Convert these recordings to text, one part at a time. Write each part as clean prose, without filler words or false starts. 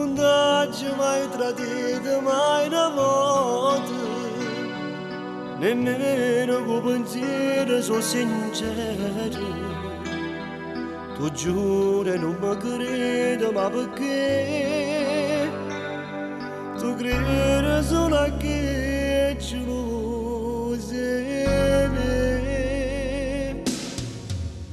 Non daggi mai tradito, mai una volta, nemmeno con pensiero sono sincero. Tu giuri non mi credi, ma perché? Tu credi solo a che ci lo sei.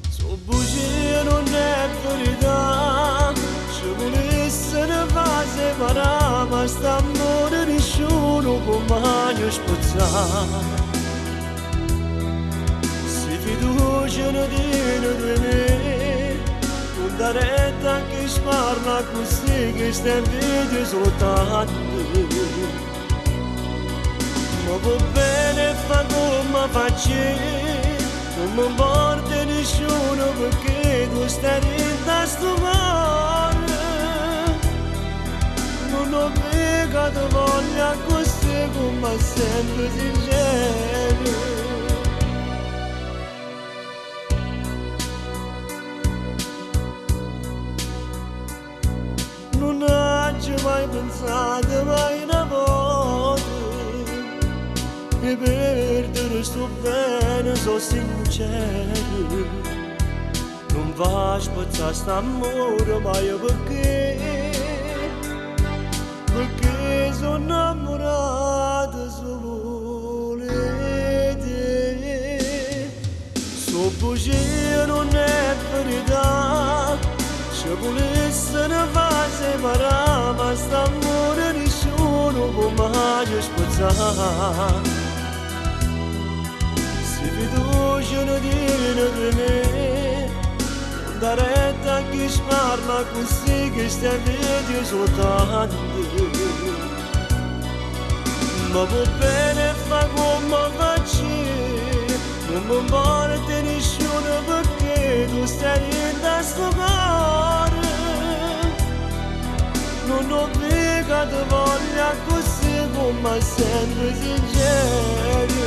So bugie non è verità, ci volesse ne fa separare, ma st'amore nessuno può mai spezzare. Se fiducia non tiene due me, non dà retta che sparla così che sta in vede soltanto. Ma va bene fa come faccio, non mi importa nessuno perché tu stai in sto cuore. Non ho peccato voglia così come sempre sincero. Non ho mai pensato mai una volta e perdere sto bene, so sincero. Non va a spazzare st'amore mai perché sono innamorato solo di te. So bugie non è verità, ci volesse ne fa separare, ma st'amore nessuno può mai spezzare. Se fiducia non tiene per me, non dà retta a chi parla così che sta in vede soltanto. Ma va bene fa come faccio, non mi importa nessuno perché tu stai in sto cuore. Non ho peccato voglia così come sempre sincero.